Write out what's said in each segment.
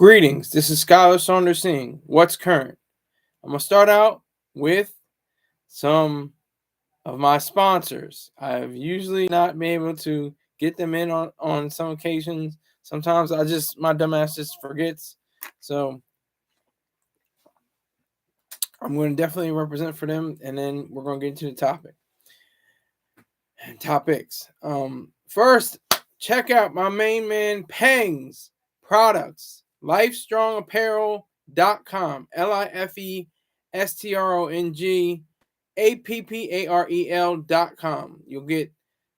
Greetings, this is Skyler Saunders saying, What's current? I'm going to start out with some of my sponsors. I've usually not been able to get them in on some occasions. Sometimes my dumbass just forgets. So I'm going to definitely represent for them, and then we're going to get into the topics. First, check out my main man PHANG'S products, LifeStrongApparel.com, LIFESTRONG APPAREL.com. You'll get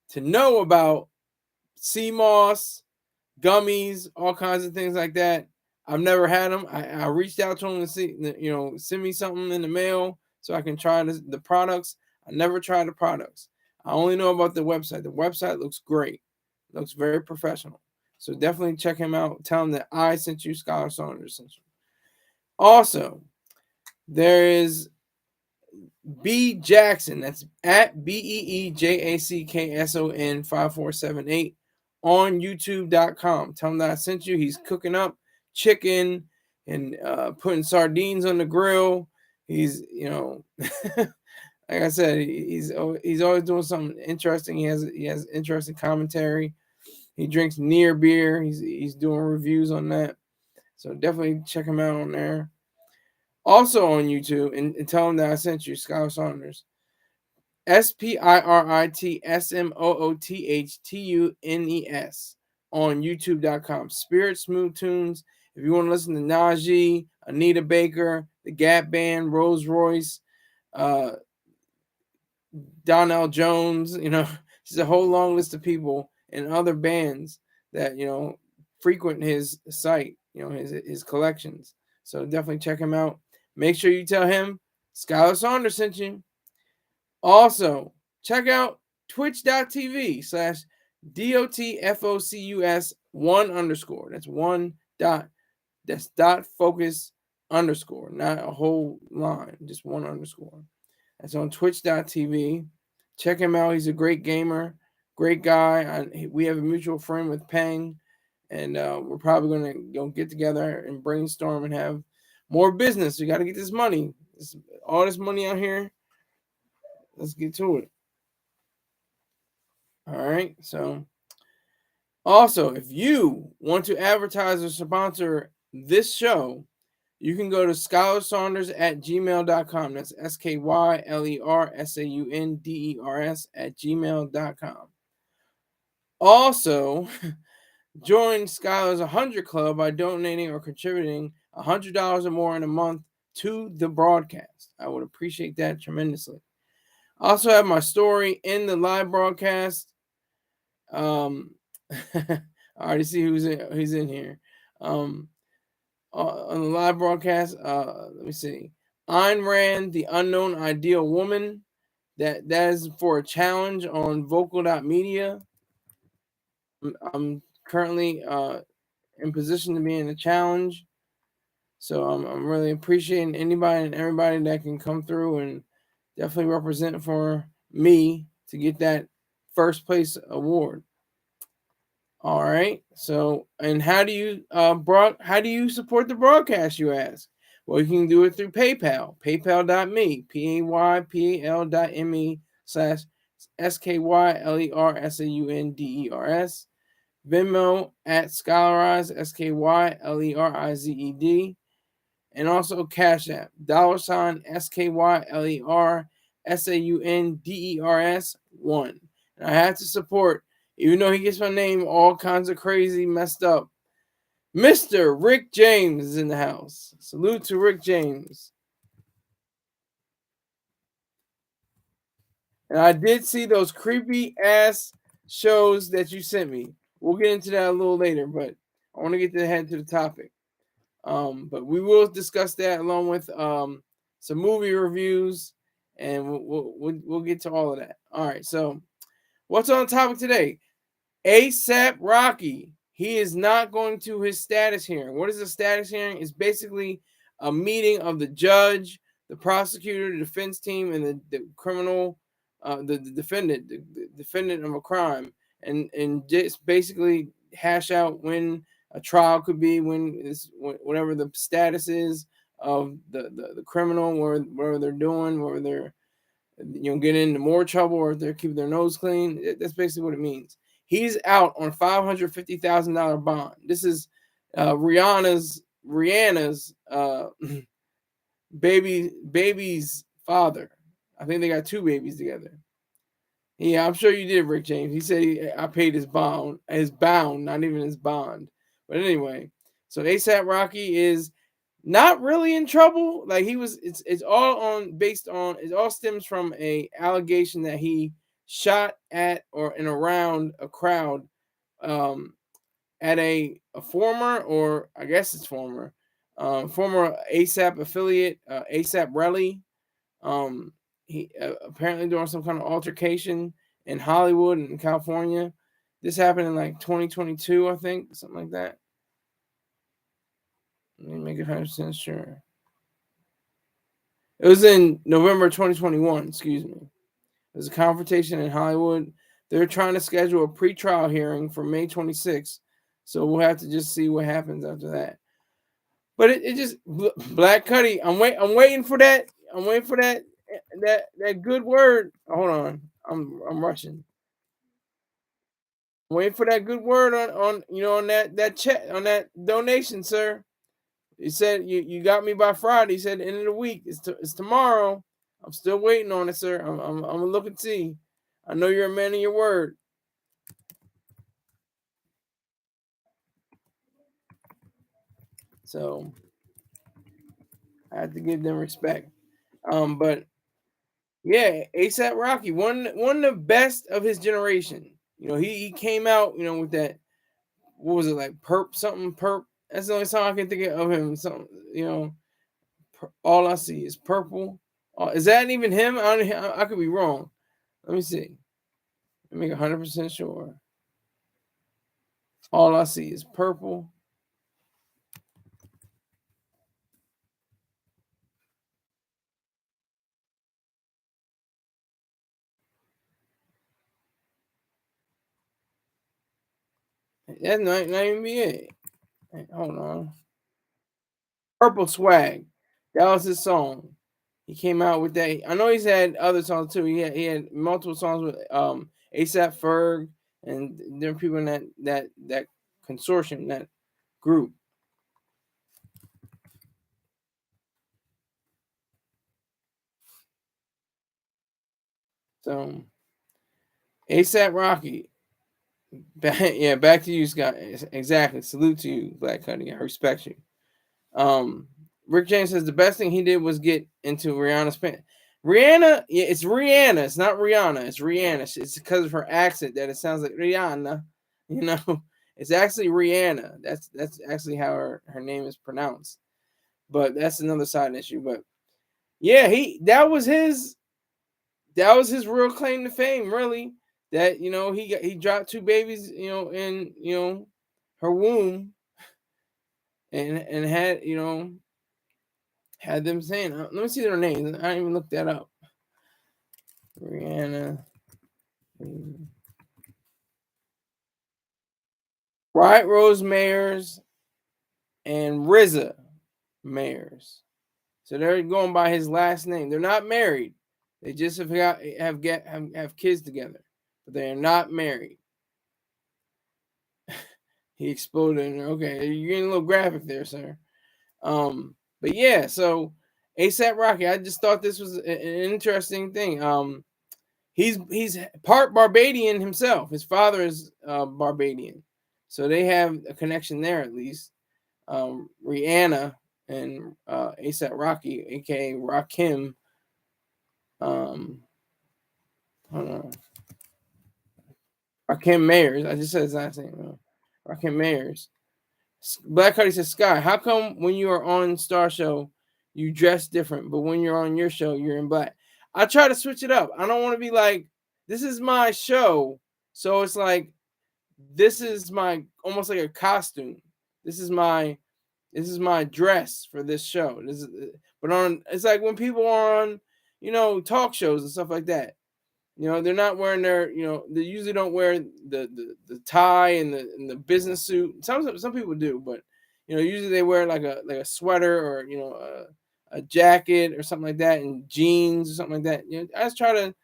to know about sea moss, gummies, all kinds of things like that. I've never had them. I reached out to them to see, send me something in the mail so I can try the products. I never tried the products. I only know about the website. The website looks great. It looks very professional. So definitely check him out. Tell him that I sent you, Skyler Saunders sent you. Also, there is B Jackson. That's at BEEJACKSON 5478 on YouTube.com. Tell him that I sent you. He's cooking up chicken and putting sardines on the grill. He's, like I said, he's always doing something interesting. He has interesting commentary. He drinks near beer. He's doing reviews on that. So definitely check him out on there. Also on YouTube, and tell him that I sent you, Skyler Saunders. SPIRITSMOOTHTUNES on YouTube.com. Spirit Smooth Tunes. If you want to listen to Najee, Anita Baker, the Gap Band, Rolls Royce, Donnell Jones, just a whole long list of people and other bands that frequent his site, his collections. So definitely check him out. Make sure you tell him Skyler Saunders sent you. Also, check out twitch.tv/DOTFOCUS1_. That's one dot. That's dot focus underscore, not a whole line, just one underscore. That's on twitch.tv. Check him out. He's a great gamer, great guy. We have a mutual friend with Pang, and we're probably going to get together and brainstorm and have more business. We got to get this money. All this money out here. Let's get to it. All right. So, also, if you want to advertise or sponsor this show, you can go to skylersaunders@gmail.com. That's SKYLERSAUNDERS@gmail.com. Also, join Skyler's 100 Club by donating or contributing $100 or more in a month to the broadcast. I would appreciate that tremendously. I also have my story in the live broadcast. I already see who's in here. On the live broadcast, let me see. Ayn Rand, The Unknown Ideal Woman. That is for a challenge on vocal.media. I'm currently in position to be in a challenge. So I'm really appreciating anybody and everybody that can come through and definitely represent for me to get that first place award. All right. So, and how do you support the broadcast, you ask? Well, you can do it through PayPal, paypal.me, paypal.me/SKYLERSAUNDERS, Venmo at Skylerize, SKYLERIZED, and also Cash App, $SKYLERSAUNDERS1. And I have to support, even though he gets my name all kinds of crazy messed up, Mr. Rick James is in the house. Salute to Rick James. And I did see those creepy ass shows that you sent me. We'll get into that a little later, but I want to get to head to the topic. But we will discuss that along with some movie reviews, and we'll get to all of that. All right, so what's on the topic today? ASAP Rocky. He is not going to his status hearing. What is a status hearing? It's basically a meeting of the judge, the prosecutor, the defense team, and the criminal, the defendant, the defendant of a crime, and just basically hash out when a trial could be when it's whatever the status is of the criminal, whatever they're doing, whether they're getting into more trouble or if they're keeping their nose clean. That's basically what it means. He's out on $550,000 bond. This is Rihanna's baby's father. I think they got 2 babies together. Yeah, I'm sure you did, Rick James. He said I paid his bound, not even his bond. But anyway, so ASAP Rocky is not really in trouble. Like he was, it's all it all stems from a allegation that he shot at or and around a crowd at a former, or I guess it's former ASAP affiliate, ASAP Rally. He apparently during some kind of altercation in Hollywood and California. This happened in like 2022, I think, something like that. Let me make it 100% sure. It was in November 2021, excuse me. There's a confrontation in Hollywood. They're trying to schedule a pre-trial hearing for May 26th. So we'll have to just see what happens after that. But it just Black Cuddy. I'm waiting for that. I'm waiting for that good word. Hold on. I'm rushing. I'm waiting for that good word on that check, on that donation, sir. He said you got me by Friday. He said end of the week. It's tomorrow. I'm still waiting on it, sir. I'm gonna look and see. I know you're a man of your word. So I have to give them respect. But yeah, ASAP Rocky, one of the best of his generation. He came out, with that, what was it, like perp? That's the only song I can think of him. Something, all I see is purple. Is that even him? I could be wrong. Let me see. Let me make 100% sure. All I see is purple. That's not even be it. Hold on. Purple Swag. That was his song. He came out with that. I know he's had other songs too. He had multiple songs with ASAP Ferg and different people in that consortium, that group. So ASAP Rocky. Back to you, Scott. Exactly. Salute to you, Black Cuddy. I respect you. Rick James says the best thing he did was get into Rihanna's pants. Rihanna, yeah, it's Rihanna. It's not Rihanna. It's Rihanna. It's because of her accent that it sounds like Rihanna. It's actually Rihanna. That's actually how her name is pronounced. But that's another side issue. But yeah, that was his real claim to fame, really. That he dropped 2 babies, in her womb, and had them saying, let me see their names. I didn't even look that up. Rihanna. Bright Rose Mayers and RZA Mayers. So they're going by his last name. They're not married. They just have kids together, but they are not married. He exploded. Okay, you're getting a little graphic there, sir. But yeah, so ASAP Rocky, I just thought this was an interesting thing. He's part Barbadian himself. His father is Barbadian, so they have a connection there at least. Rihanna and ASAP Rocky, aka Rakim. Hold on. Rakim Mayers. I just said his last name. Rakim Mayers. Black Cuddy says, Sky, how come when you are on Star Show, you dress different, but when you're on your show, you're in black? I try to switch it up. I don't want to be like, this is my show. So it's like, this is my, almost like a costume. This is my dress for this show. It's like when people are on, talk shows and stuff like that. You know, they're not wearing their, you know, they usually don't wear the tie and the business suit. Some people do, but you know, usually they wear like a sweater or you know a jacket or something like that, and jeans or something like that. You know, I just try to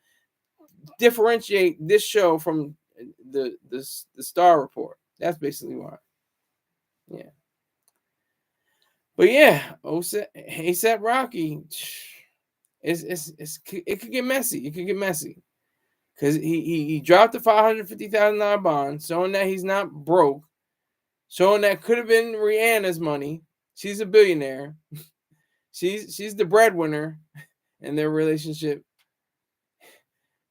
differentiate this show from the Star Report. That's basically why. Yeah, but yeah, ASAP Rocky, it could get messy. It could get messy because he dropped the $550,000 bond, showing that he's not broke, showing that could have been Rihanna's money. She's a billionaire. She's the breadwinner in their relationship.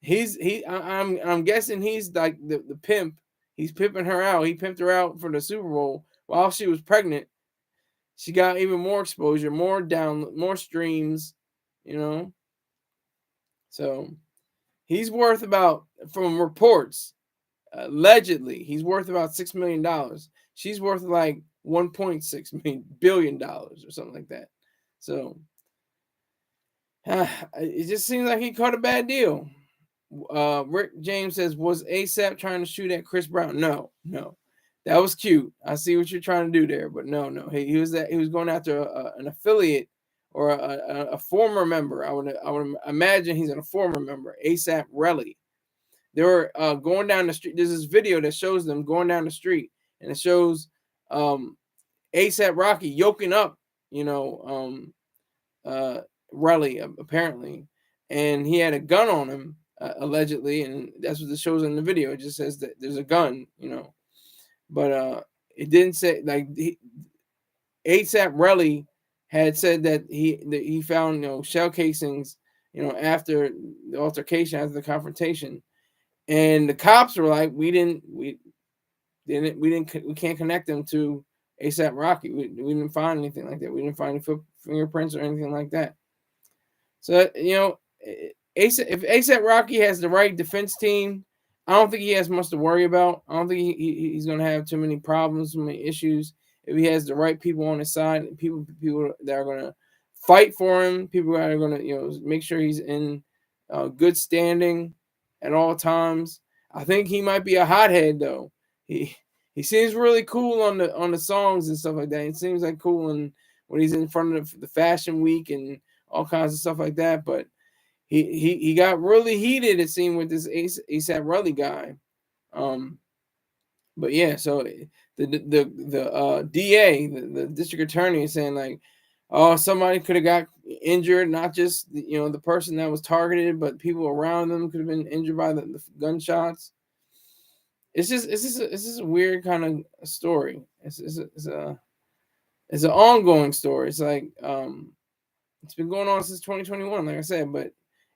I'm guessing he's like the pimp. He's pimping her out. He pimped her out for the Super Bowl while she was pregnant. She got even more exposure, more streams, you know. So he's worth about, from reports, allegedly, he's worth about $6 million. She's worth like $1.6 billion or something like that. So it just seems like he caught a bad deal. Rick James says, was ASAP trying to shoot at Chris Brown? No. That was cute. I see what you're trying to do there, but no. He was going after an affiliate or a former member. I would imagine he's a former member, ASAP Relly. They were going down the street. There's this video that shows them going down the street, and it shows ASAP Rocky yoking up, you know, Relly apparently, and he had a gun on him allegedly, and that's what it shows in the video. It just says that there's a gun, you know, but it didn't say like ASAP Relly had said that he found, you know, shell casings, you know, after the altercation, after the confrontation, and the cops were like, we can't connect them to ASAP Rocky. We didn't find anything like that. We didn't find any fingerprints or anything like that. So, you know, if ASAP Rocky has the right defense team, I don't think he has much to worry about. I don't think he's going to have too many problems, too many issues. If he has the right people on his side, people that are going to fight for him, people that are going to, you know, make sure he's in good standing at all times. I think he might be a hothead though. He seems really cool on the songs and stuff like that. It seems like cool when he's in front of the Fashion Week and all kinds of stuff like that. But he got really heated, it seemed, with this ASAP Rocky guy. But yeah, so the DA, the district attorney, is saying like, oh, somebody could have got injured, not just, you know, the person that was targeted, but people around them could have been injured by the gunshots. It's just a weird kind of story. It's an ongoing story. It's like it's been going on since 2021, like I said, but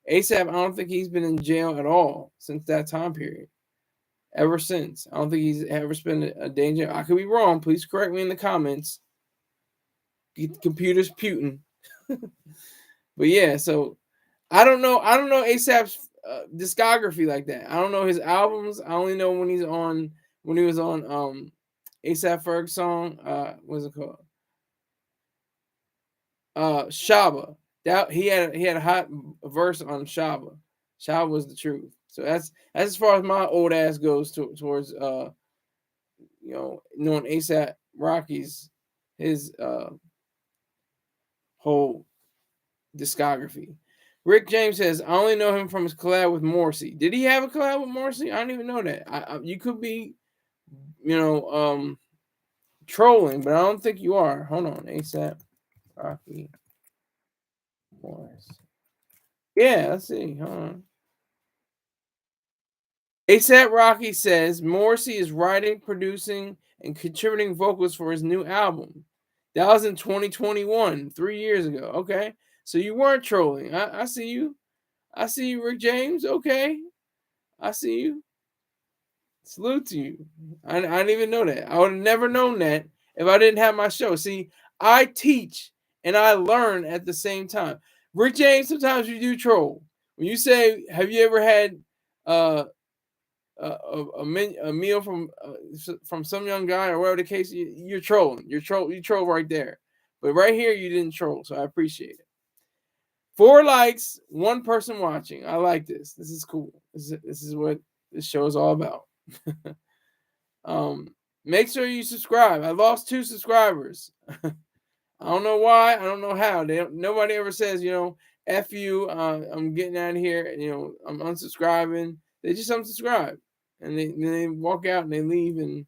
ASAP, I don't think he's been in jail at all since that time period. Ever since. I don't think he's ever spent a day in jail. I could be wrong. Please correct me in the comments. Get the computers putin'. But yeah, so I don't know ASAP's discography like that. I don't know his albums. I only know when he was on ASAP Ferg's song. What's it called? Shaba. That he had a hot verse on Shaba. Shaba was the truth. So that's as far as my old ass goes towards you know, knowing ASAP Rocky's his whole discography. Rick James says, I only know him from his collab with Morrissey. Did he have a collab with Morrissey? I don't even know that. You could be, you know, trolling, but I don't think you are. Hold on, ASAP Rocky Morris. Yeah, let's see. Hold on. ASAP Rocky says Morrissey is writing, producing, and contributing vocals for his new album. That was in 2021, 3 years ago. Okay. So you weren't trolling. I see you. I see you, Rick James. Okay. I see you. Salute to you. I didn't even know that. I would have never known that if I didn't have my show. See, I teach and I learn at the same time. Rick James, sometimes you do troll. When you say, have you ever had a meal from some young guy or whatever the case, you're trolling. You troll right there. But right here, you didn't troll, so I appreciate it. 4 likes, 1 person watching. I like this. This is cool. This is what this show is all about. Make sure you subscribe. I lost 2 subscribers. I don't know why. I don't know how. Nobody ever says, F you. I'm getting out of here. I'm unsubscribing. They just unsubscribe, and they walk out and they leave, and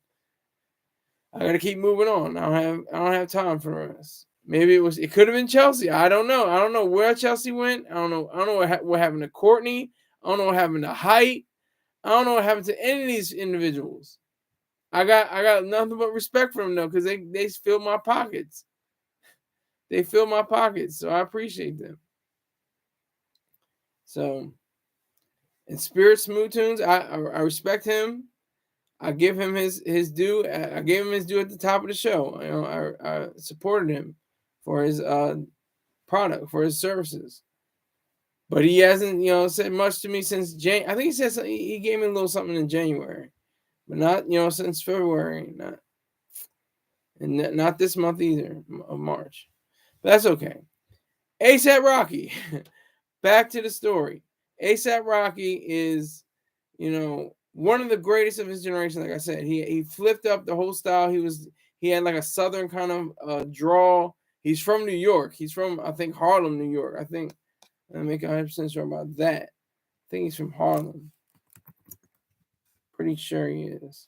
I gotta keep moving on. I don't have time for the rest. Maybe it could have been Chelsea. I don't know. I don't know where Chelsea went. I don't know what happened to Courtney. I don't know what happened to Height. I don't know what happened to any of these individuals. I got nothing but respect for them though, because they fill my pockets. They fill my pockets, so I appreciate them. So, in Spirit Smooth Tunes, I respect him. I give him his due. I gave him his due at the top of the show. I supported him for his product, for his services. But he hasn't, said much to me since January. I think he said something, he gave me a little something in January, but not, since February. Not this month either, of March. But that's okay. ASAP Rocky. Back to the story. ASAP Rocky is, one of the greatest of his generation. Like I said, he flipped up the whole style. He had like a southern kind of drawl. He's from New York. He's from, I think, Harlem, New York. I think, I'm making 100% sure about that. I think he's from Harlem. Pretty sure he is.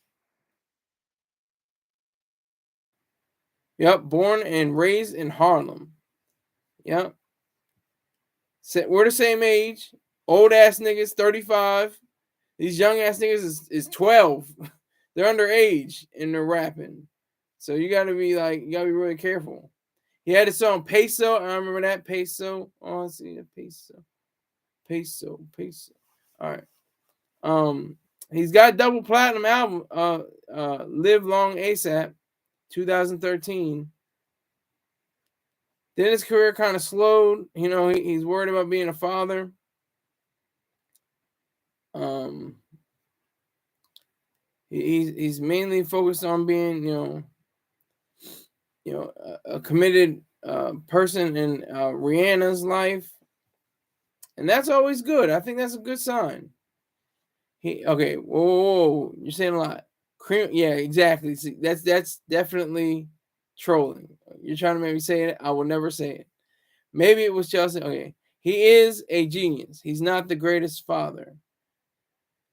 Yep, born and raised in Harlem. Yep. We're the same age. Old ass niggas, 35. These young ass niggas is 12. They're underage and they're rapping. So you gotta be really careful. He had a song Peso. I remember that Peso. Oh, let's see the Peso. Peso. All right. He's got a double platinum album, Live Long ASAP, 2013. Then his career kind of slowed. He's worried about being a father. He's mainly focused on being, a committed person in Rihanna's life, and that's always good. I think that's a good sign. Whoa, you're saying a lot. Yeah, exactly. See, that's definitely trolling. You're trying to make me say it. I will never say it. Maybe it was Chelsea. Okay, he is a genius. He's not the greatest father.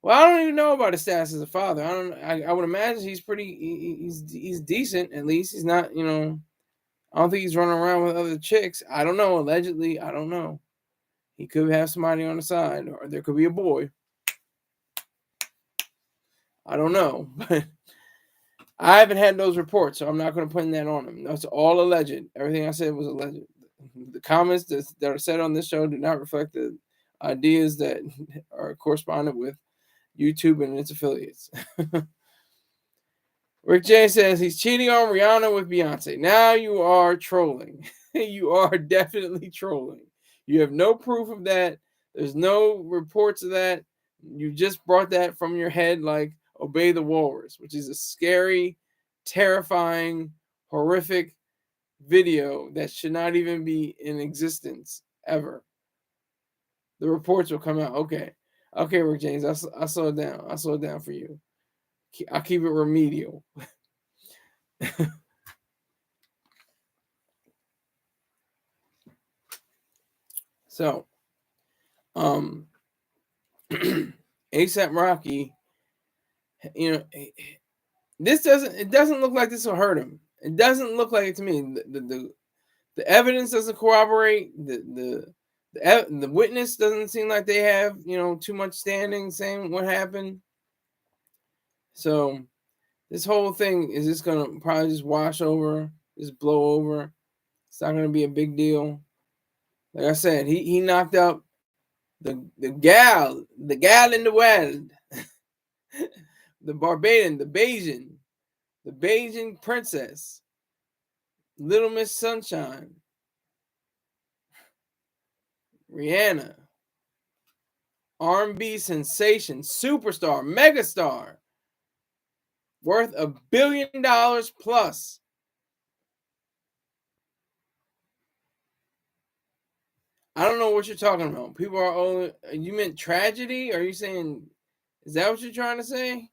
Well, I don't even know about his status as a father. I would imagine he's pretty. He's decent at least. He's not. I don't think he's running around with other chicks. I don't know. Allegedly, I don't know. He could have somebody on the side, or there could be a boy. I don't know, but I haven't had those reports, so I'm not going to put that on him. That's all alleged. Everything I said was alleged. The comments that are said on this show do not reflect the ideas that are correspondent with YouTube and its affiliates. Rick J says he's cheating on Rihanna with Beyonce. Now you are trolling. You are definitely trolling. You have no proof of that. There's no reports of that. You just brought that from your head like Obey the Walrus, which is a scary, terrifying, horrific video that should not even be in existence ever. The reports will come out. Okay, Rick James, I slow it down. I slow it down for you. I'll keep it remedial. So, ASAP Rocky, this doesn't look like this will hurt him. It doesn't look like it to me. The evidence doesn't corroborate. The witness doesn't seem like they have too much standing saying what happened. So this whole thing is just gonna probably just wash over, just blow over. It's not gonna be a big deal. Like I said, he knocked up the gal in the world, the Barbadian, the Bajan princess, Little Miss Sunshine, Rihanna, R&B sensation, superstar, megastar, worth $1 billion plus. I don't know what you're talking about. People are only. You meant tragedy? Are you saying? Is that what you're trying to say?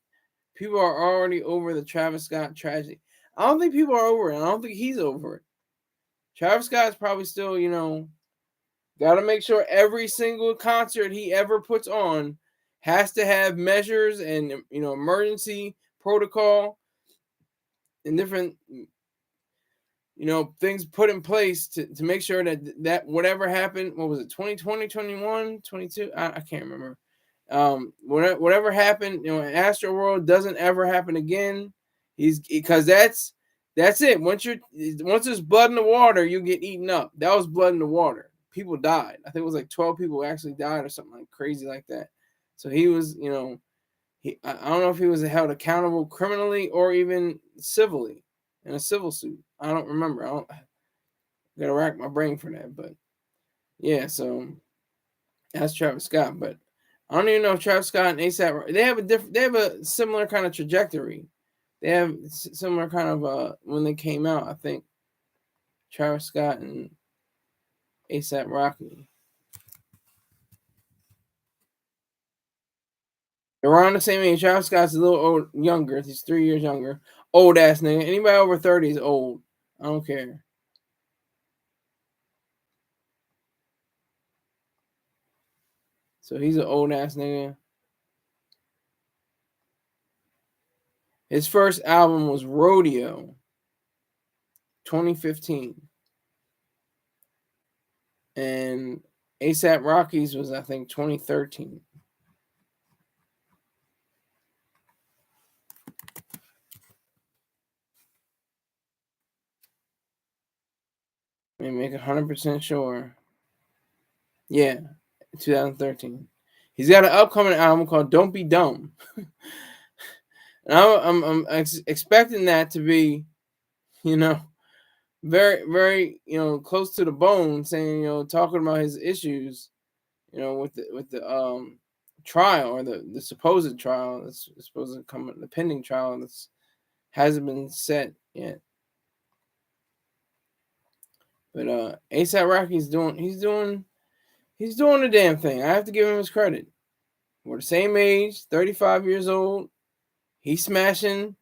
People are already over the Travis Scott tragedy. I don't think people are over it. I don't think he's over it. Travis Scott's probably still, got to make sure every single concert he ever puts on has to have measures and emergency protocol and different things put in place to make sure that whatever happened, what was it, 2020, 21, 22? I can't remember. Whatever happened, in Astro World doesn't ever happen again. Because that's it. Once there's blood in the water, you get eaten up. That was blood in the water. People died. I think it was like 12 people actually died or something like crazy like that. So he was, I don't know if he was held accountable criminally or even civilly in a civil suit. I don't remember. I gotta rack my brain for that. But yeah, so that's Travis Scott. But I don't even know if Travis Scott and ASAP, they have a similar kind of trajectory. They have similar kind of when they came out, I think Travis Scott and ASAP Rocky. They're around the same age. Travis Scott's a little younger. He's 3 years younger. Old ass nigga. Anybody over 30 is old. I don't care. So he's an old ass nigga. His first album was Rodeo, 2015. And ASAP Rocky's was, I think, 2013. Let me make 100% sure. Yeah, 2013. He's got an upcoming album called "Don't Be Dumb," and I'm expecting that to be, very very close to the bone, saying talking about his issues, with the trial or the supposed trial that's supposed to come, the pending trial that's hasn't been set yet. But ASAP Rocky's doing the damn thing. I have to give him his credit. We're the same age, 35 years old. He's smashing one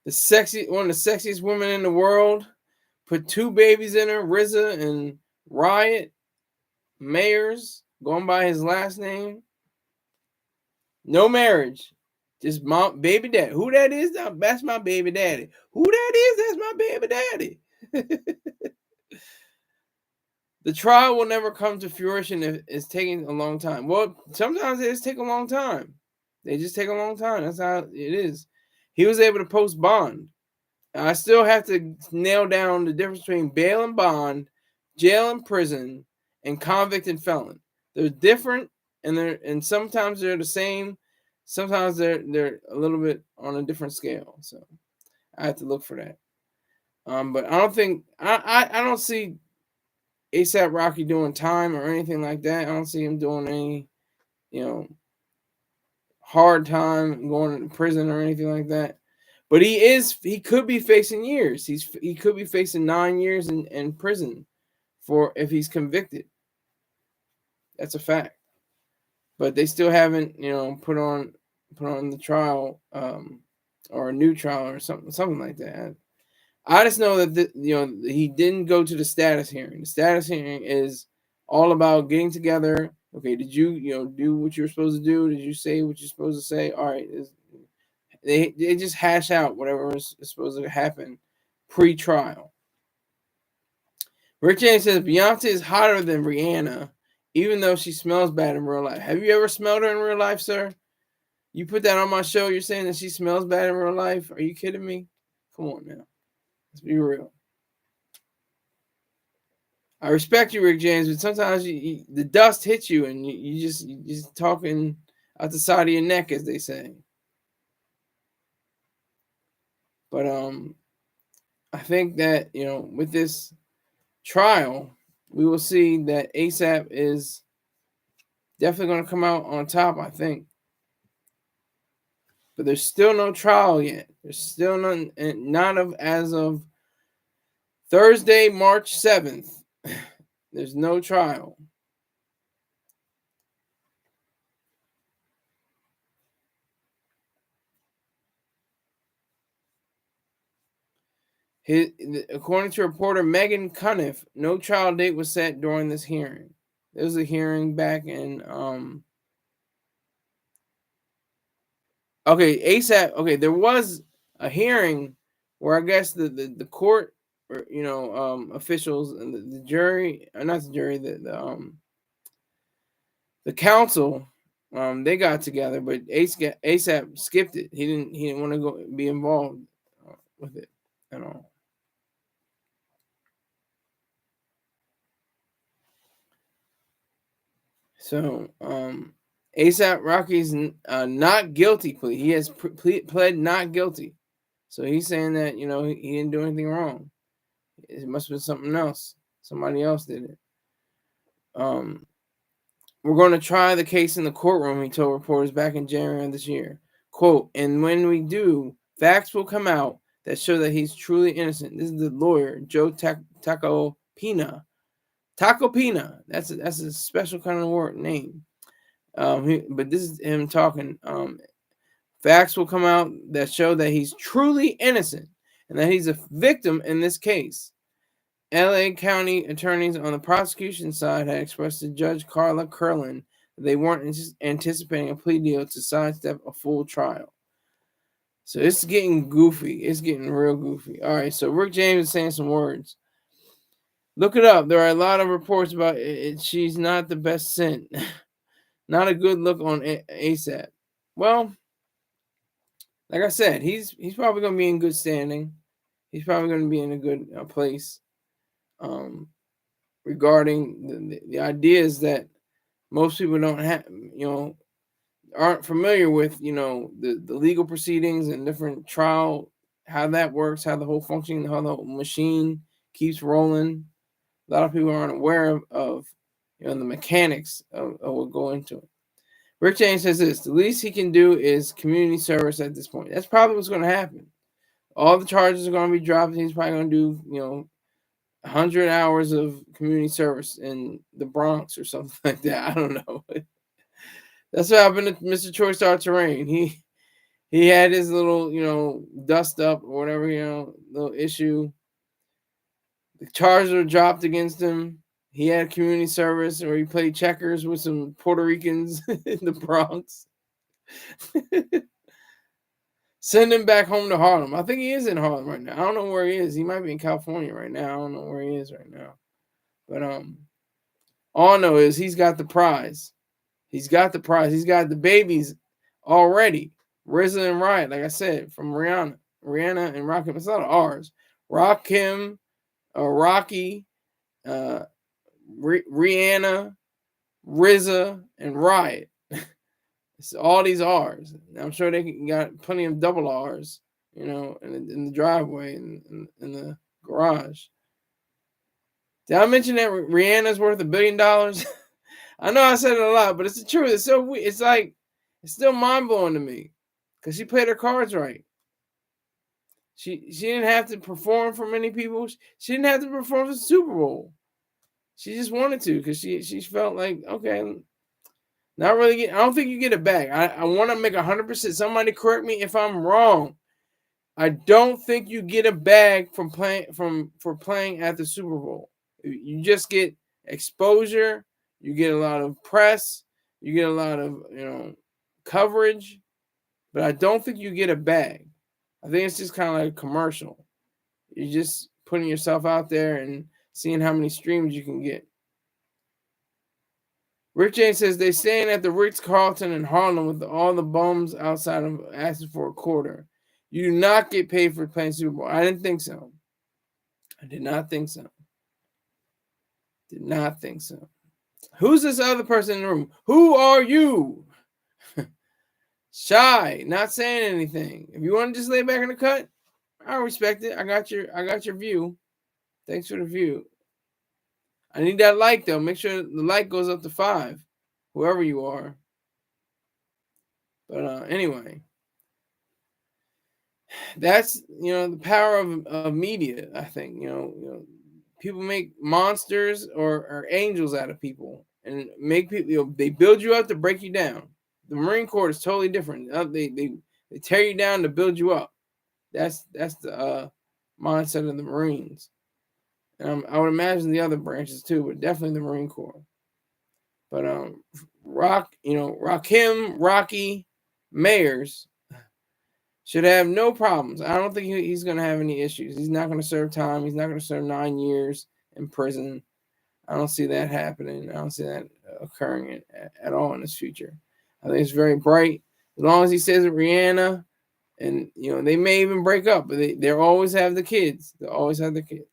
of the sexiest women in the world. Put 2 babies in her, RZA and Riot Mayers, going by his last name. No marriage. Just mom, baby daddy. Who that is? That's my baby daddy. Who that is? That's my baby daddy. The trial will never come to fruition if it's taking a long time. Well, sometimes it just take a long time. They just take a long time. That's how it is. He was able to post bond. I still have to nail down the difference between bail and bond, jail and prison, and convict and felon. They're different, and sometimes they're the same. Sometimes they're a little bit on a different scale. So I have to look for that. But I don't think I don't see ASAP Rocky doing time or anything like that. I don't see him doing any, hard time, going to prison or anything like that. But he could be facing years. He could be facing 9 years in prison for if he's convicted. That's a fact. But they still haven't, put on the trial, or a new trial or something like that. I just know that he didn't go to the status hearing. The status hearing is all about getting together. Okay, did you do what you were supposed to do? Did you say what you're supposed to say? All right, they just hash out whatever is supposed to happen pre-trial. Rick James says Beyonce is hotter than Rihanna, even though she smells bad in real life. Have you ever smelled her in real life, sir? You put that on my show. You're saying that she smells bad in real life? Are you kidding me? Come on now. Let's be real. I respect you, Rick James, but sometimes the dust hits you and you just talking out the side of your neck, as they say. But I think that with this trial, we will see that ASAP is definitely going to come out on top, I think. But there's still no trial yet. There's still none as of Thursday, March 7th. There's no trial. According to reporter Megan Cuniff, no trial date was set during this hearing. There was a hearing back in okay, ASAP. Okay, there was a hearing where I guess the court or officials and the jury, not the jury, the council, they got together, but ASAP skipped it. He didn't want to go be involved with it at all. So ASAP Rocky's not guilty plea. He has pled not guilty. So he's saying that he didn't do anything wrong. It must have been something else. Somebody else did it. We're going to try the case in the courtroom, he told reporters back in January of this year. Quote, and when we do, facts will come out that show that he's truly innocent. This is the lawyer, Joe Tacopina. Tacopina. That's a special kind of name. But this is him talking. Facts will come out that show that he's truly innocent and that he's a victim in this case. LA County attorneys on the prosecution side had expressed to Judge Carla Curlin that they weren't anticipating a plea deal to sidestep a full trial. So it's getting goofy. It's getting real goofy. All right, so Rick James is saying some words. Look it up. There are a lot of reports about it. She's not the best scent. Not a good look on ASAP. Well, like I said, he's probably going to be in good standing. He's probably going to be in a good place. Regarding the ideas that most people don't have, aren't familiar with, the legal proceedings and different trial, how that works, how the whole functioning, how the whole machine keeps rolling. A lot of people aren't aware of the mechanics of what go into it. Rick James says this: the least he can do is community service at this point. That's probably what's going to happen. All the charges are going to be dropped. He's probably going to do, 100 hours of community service in the Bronx or something like that. I don't know. That's what happened to Mr. Troy Star Terrain. He had his little, dust up or whatever, little issue. The charges were dropped against him. He had community service, or he played checkers with some Puerto Ricans in the Bronx. Send him back home to Harlem. I think he is in Harlem right now. I don't know where he is. He might be in California right now. I don't know where he is right now. But all I know is he's got the prize. He's got the prize. He's got the babies already. RZA and Riot, like I said, from Rihanna and Rakim. It's not ours. Rakim, Rocky, Rihanna, RZA, and Riot. It's all these R's. I'm sure they got plenty of double R's, in the driveway and in the garage. Did I mention that Rihanna's worth $1 billion? I know I said it a lot, but it's the truth. It's so weird. It's like, it's still mind blowing to me because she played her cards right. She didn't have to perform for many people. She didn't have to perform for the Super Bowl. She just wanted to because she felt like, okay, not really. I don't think you get it back. I want to make 100%. Somebody correct me if I'm wrong. I don't think you get a bag from for playing at the Super Bowl. You just get exposure. You get a lot of press. You get a lot of coverage, but I don't think you get a bag. I think it's just kind of like a commercial. You're just putting yourself out there and seeing how many streams you can get. Rick James says they're staying at the Ritz-Carlton in Harlem with all the bums outside of asking for a quarter. You do not get paid for playing Super Bowl. I didn't think so. I did not think so. Did not think so. Who's this other person in the room? Who are you? Shy, not saying anything. If you want to just lay back in the cut, I respect it. I got your view. Thanks for the view. I need that like though. Make sure the like goes up to 5, whoever you are. But anyway, that's the power of media. I think people make monsters or angels out of people and make people. They build you up to break you down. The Marine Corps is totally different. They tear you down to build you up. That's the mindset of the Marines. I would imagine the other branches too, but definitely the Marine Corps. But Rocky Mayers should have no problems. I don't think he's going to have any issues. He's not going to serve time. He's not going to serve 9 years in prison. I don't see that happening. I don't see that occurring at all in his future. I think it's very bright. As long as he stays with Rihanna, and they may even break up, but they always have the kids. They always have the kids.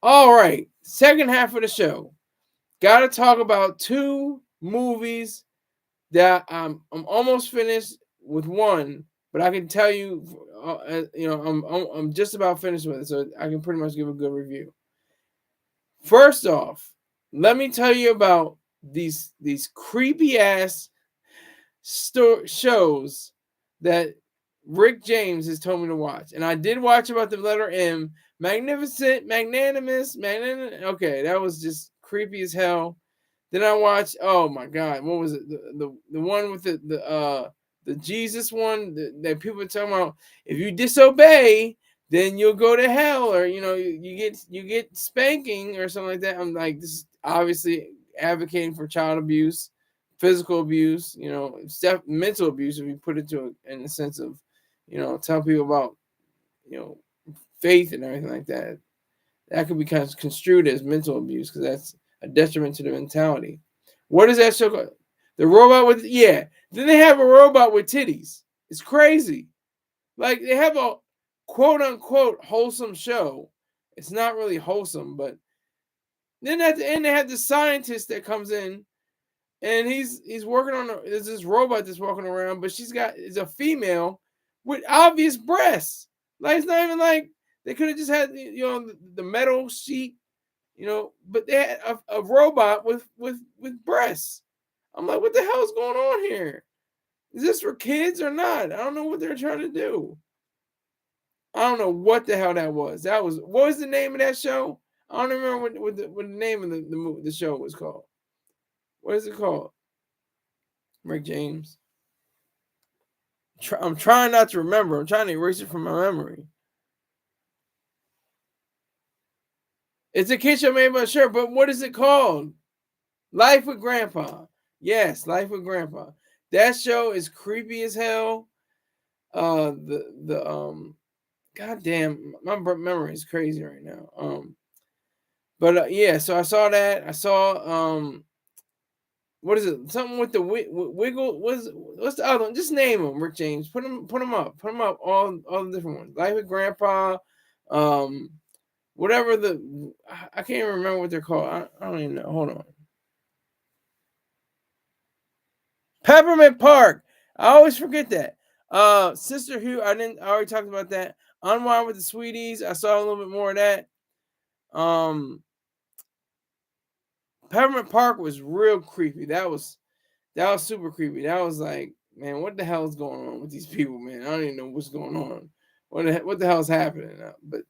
All right, second half of the show. Got to talk about 2 movies that I'm almost finished with one, but I can tell you, I'm just about finished with it, so I can pretty much give a good review. First off, let me tell you about these creepy ass shows that Rick James has told me to watch, and I did watch about the letter M. Magnificent, magnanimous, okay, that was just creepy as hell. Then I watched, oh my god, what was it? The one with the Jesus one that people are talking about. If you disobey, then you'll go to hell, or you get spanking or something like that. I'm like, this is obviously advocating for child abuse, physical abuse, mental abuse. If you put it in the sense of, tell people about, faith and everything like that. That could be kind of construed as mental abuse because that's a detriment to the mentality. What is that show called? The robot with, yeah. Then they have a robot with titties. It's crazy. Like, they have a quote unquote wholesome show. It's not really wholesome, but then at the end they have the scientist that comes in, and he's working on there's this robot that's walking around, but is a female with obvious breasts. Like, it's not even like they could have just had the metal sheet, but they had a robot with breasts. I'm like, what the hell is going on here? Is this for kids or not? I don't know what they're trying to do. I don't know what the hell that was. What was the name of that show? I don't remember what the name of the show was called. What is it called? Rick James. I'm trying not to remember. I'm trying to erase it from my memory. It's a kid show made by sure, but what is it called? Life with Grandpa. Yes, Life with Grandpa. That show is creepy as hell. Goddamn, my memory is crazy right now. But yeah, so I saw that. I saw what is it? Something with the wiggle. What's the other one? Just name them, Rick James. Put them up. All the different ones. Life with Grandpa. Whatever I can't even remember what they're called. I don't even know. Hold on. Peppermint Park. I always forget that. Sister Hugh. I already talked about that. Unwind with the Sweeties. I saw a little bit more of that. Peppermint Park was real creepy. That was super creepy. That was like, man, what the hell is going on with these people, man? I don't even know what's going on. What the hell is happening now? But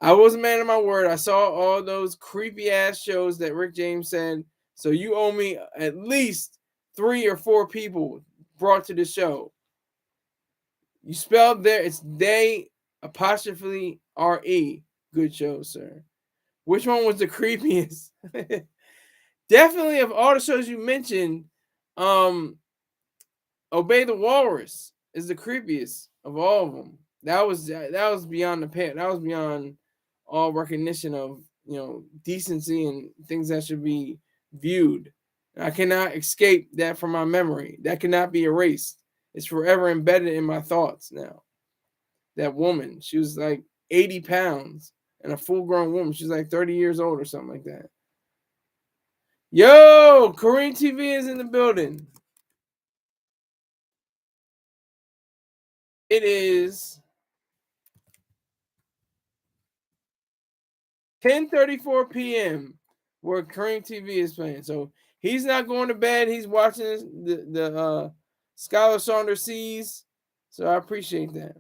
I was a man of my word. I saw all those creepy ass shows that Rick James said. So you owe me at least 3 or 4 people brought to the show. You spelled there. It's they apostrophe RE. Good show, sir. Which one was the creepiest? Definitely of all the shows you mentioned, Obey the Walrus is the creepiest of all of them. That was beyond the pale. That was beyond all recognition of decency and things that should be viewed. I cannot escape that from my memory. That cannot be erased. It's forever embedded in my thoughts now. That woman, she was like 80 pounds and a full-grown woman. She's like 30 years old or something like that. Yo, Korean TV is in the building. It is 10:34 p.m. where Korean TV is playing. So he's not going to bed. He's watching the Skyler Saunders sees. So I appreciate that.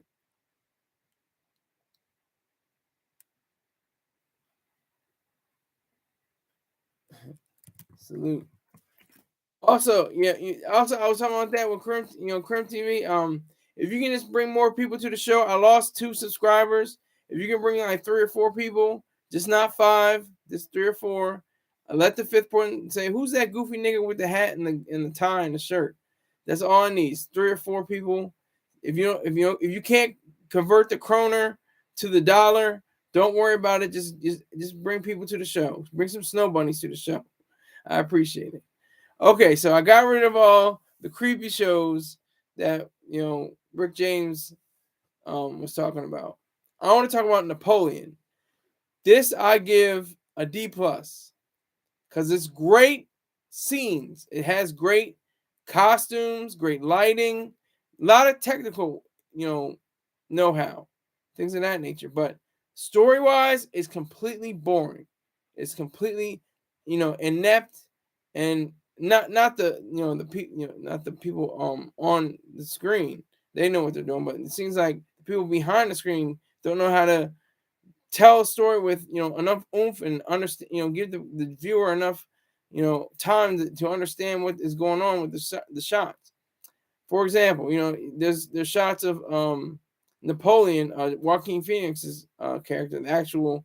Salute. Also, yeah. Also, I was talking about that with Crim, Crim TV. If you can just bring more people to the show, I lost 2 subscribers. If you can bring like 3 or 4 people, just not 5, just 3 or 4. I let the 5th one say, "Who's that goofy nigga with the hat and the tie and the shirt?" That's all I need. 3 or 4 people. If you can't convert the kroner to the dollar, don't worry about it. Just bring people to the show. Bring some snow bunnies to the show. I appreciate it. Okay, so I got rid of all the creepy shows that Rick James was talking about. I want to talk about Napoleon. This I give a D plus because it's great scenes. It has great costumes, great lighting, a lot of technical, know-how, things of that nature. But story-wise, it's completely boring. It's completely, inept, and not the not the people on the screen. They know what they're doing, but it seems like the people behind the screen don't know how to tell a story with enough oomph and understand. Give the viewer enough time to understand what is going on with the shots. For example, there's shots of Napoleon, Joaquin Phoenix's character, the actual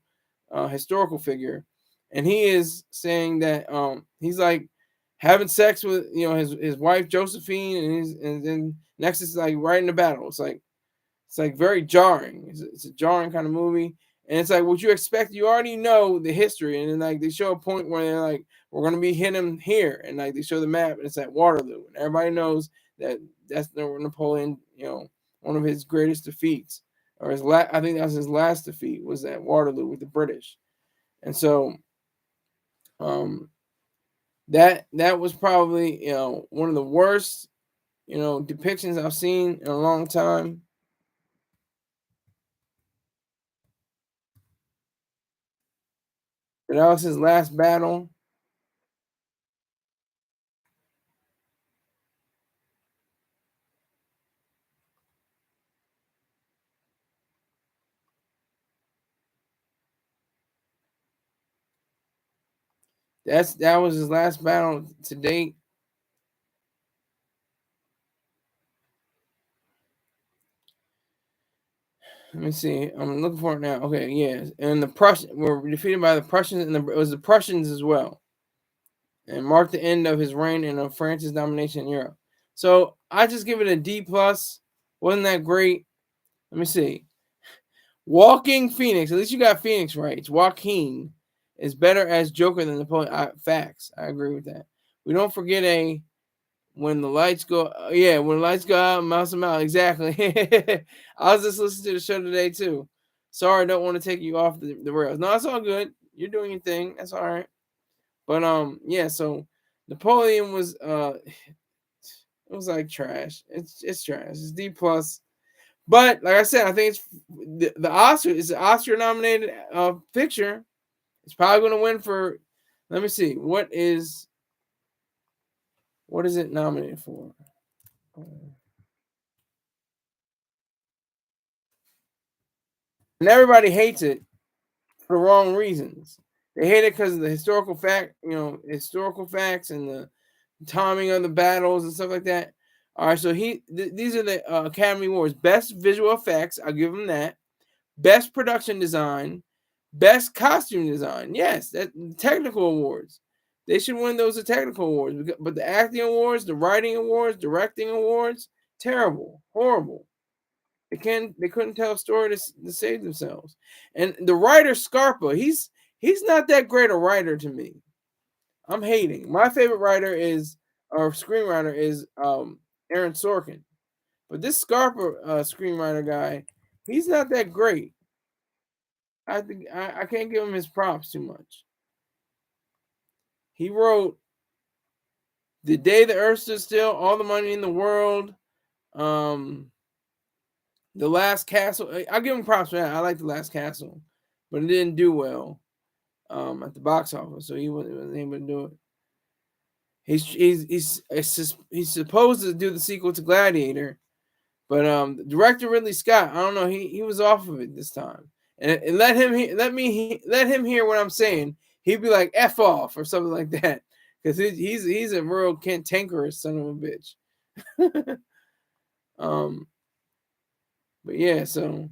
historical figure, and he is saying that he's like having sex with his wife Josephine, and then next is like right in the battle. It's like very jarring. It's a jarring kind of movie. And it's like what you expect. You already know the history. And then like they show a point where they're like, we're going to be hitting him here. And like they show the map and it's at Waterloo. And everybody knows that's Napoleon, one of his greatest defeats. Or I think that was his last defeat was at Waterloo with the British. And so that was probably, one of the worst, depictions I've seen in a long time. But that was his last battle. That was his last battle to date. Let me see. I'm looking for it now. Okay, yeah. And the Prussians were defeated by the Prussians, and it was the Prussians as well, and marked the end of his reign and of France's domination in Europe. So I just give it a D plus. Wasn't that great? Let me see. Walking Phoenix. At least you got Phoenix right. It's Joaquin is better as Joker than Napoleon. Facts. I agree with that. We don't forget when the lights go. Yeah, when the lights go out, mouse them out. Exactly. I was just listening to the show today too. Sorry, I don't want to take you off the rails. No, it's all good. You're doing your thing. That's all right. But yeah. So Napoleon was it was like trash. It's trash. It's D plus. But like I said, I think it's the Oscar. It's an Oscar nominated picture. It's probably going to win for. Let me see. What is it nominated for? And everybody hates it for the wrong reasons. They hate it because of the historical facts and the timing of the battles and stuff like that. All right, so these are the Academy Awards: Best Visual Effects. I'll give them that. Best Production Design, Best Costume Design. Yes, that technical awards. They should win those technical awards. But the acting awards, the writing awards, directing awards, terrible, horrible. They couldn't tell a story to save themselves. And the writer Scarpa, he's not that great a writer to me. I'm hating. My favorite writer or screenwriter is Aaron Sorkin. But this Scarpa screenwriter guy, he's not that great. I think I can't give him his props too much. He wrote The Day the Earth Stood Still, All the Money in the World, The Last Castle. I'll give him props for that. I like The Last Castle, but it didn't do well at the box office, so he wasn't able to do it. He's supposed to do the sequel to Gladiator, but the director Ridley Scott, I don't know, he was off of it this time, and let him hear what I'm saying. He'd be like F off or something like that, because he's a real cantankerous son of a bitch. But yeah, so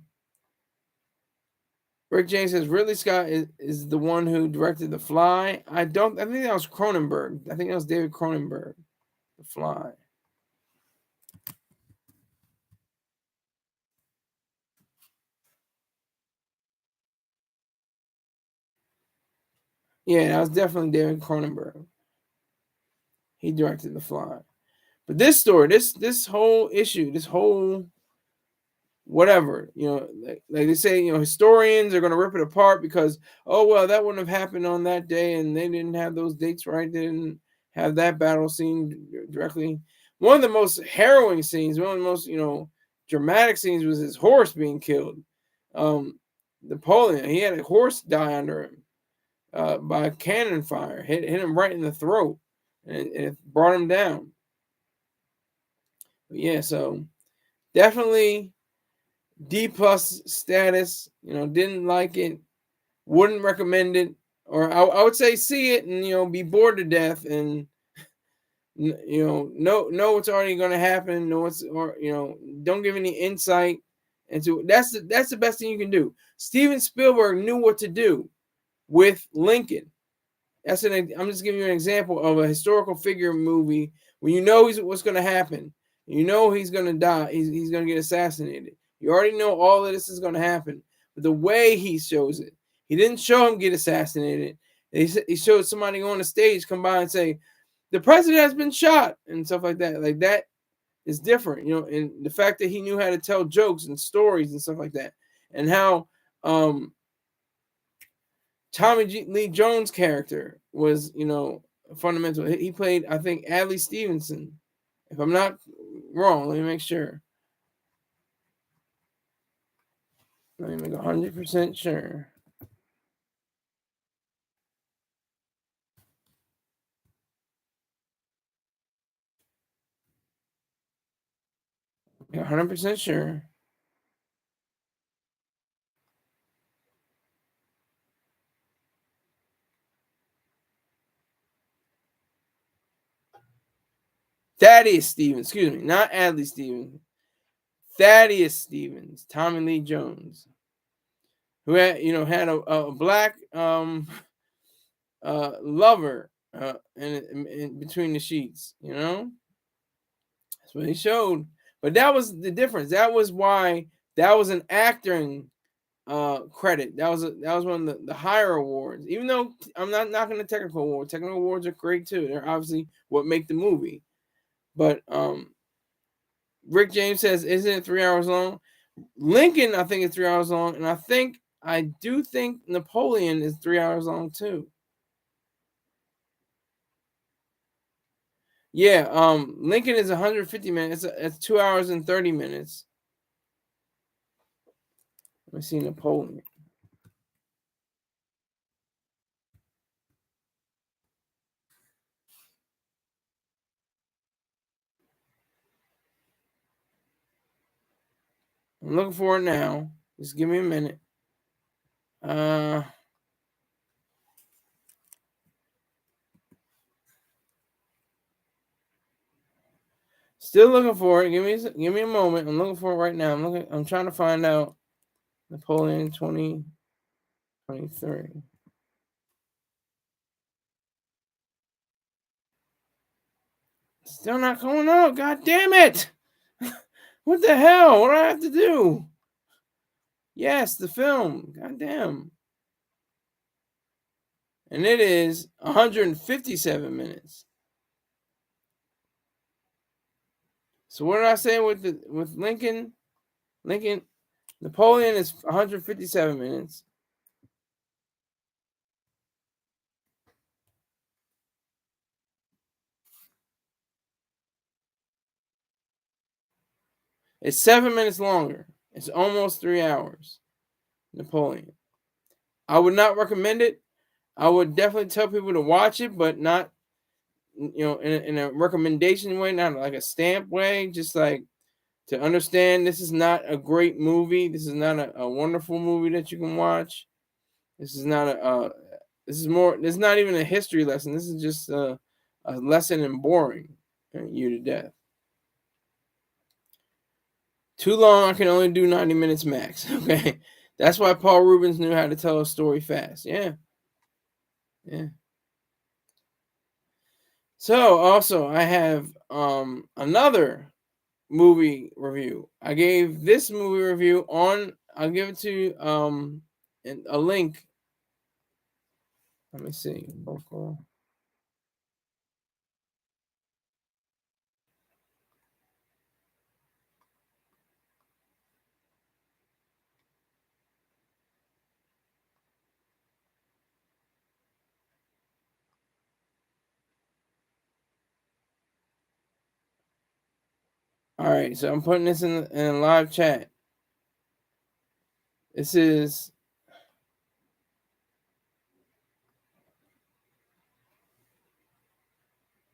Rick James says Ridley Scott is the one who directed The Fly. I think that was Cronenberg. I think that was David Cronenberg. The Fly. Yeah, that was definitely David Cronenberg. He directed The Fly. But this story, this whole issue, this whole whatever, like they say, historians are going to rip it apart because, oh, well, that wouldn't have happened on that day and they didn't have those dates right. They didn't have that battle scene directly. One of the most harrowing scenes, one of the most, dramatic scenes was his horse being killed. Napoleon, he had a horse die under him by a cannon fire, hit him right in the throat, and it brought him down. But yeah, so definitely D+ status. Didn't like it, wouldn't recommend it, or I would say see it and be bored to death and know what's already going to happen, don't give any insight into that's the best thing you can do. Steven Spielberg knew what to do with Lincoln. I'm just giving you an example of a historical figure movie when what's going to happen. He's going to die. He's going to get assassinated. You already know all of this is going to happen. But the way he shows it, he didn't show him get assassinated. He showed somebody on the stage come by and say, the president has been shot and stuff like that. Like that is different, and the fact that he knew how to tell jokes and stories and stuff like that. And how Tommy Lee Jones' character was, fundamental. He played, I think, Adlai Stevenson. If I'm not wrong, let me make sure. Let me make 100% sure. I'm 100% sure. Thaddeus Stevens, excuse me, not Adlai Stevens. Thaddeus Stevens, Tommy Lee Jones, who had a black lover in between the sheets. That's what he showed. But that was the difference. That was why that was an acting credit. That was one of the higher awards. Even though I'm not knocking the technical awards. Technical awards are great too. They're obviously what make the movie. But Rick James says, isn't it 3 hours long? Lincoln, I think, is 3 hours long, and I do think Napoleon is 3 hours long too. Yeah, Lincoln is 150 minutes. It's 2 hours and 30 minutes. Let me see Napoleon. I'm looking for it now. Just give me a minute. Still looking for it. Give me a moment. I'm looking for it right now. I'm trying to find out Napoleon 2023. Still not coming out. God damn it! What the hell? What do I have to do? Yes, the film. God damn. And it is 157 minutes. So what did I say with Lincoln? Napoleon is 157 minutes. It's 7 minutes longer. It's almost 3 hours. Napoleon. I would not recommend it. I would definitely tell people to watch it, but not, in a recommendation way, not like a stamp way. Just like to understand this is not a great movie. This is not a wonderful movie that you can watch. This is not this is more. It's not even a history lesson. This is just a lesson in boring you to death. Too long, I can only do 90 minutes max. Okay. That's why Paul Rubens knew how to tell a story fast. Yeah. Yeah. So also I have another movie review. I gave this movie review on, I'll give it to you in a link. Let me see. All right, so I'm putting this in a live chat. This is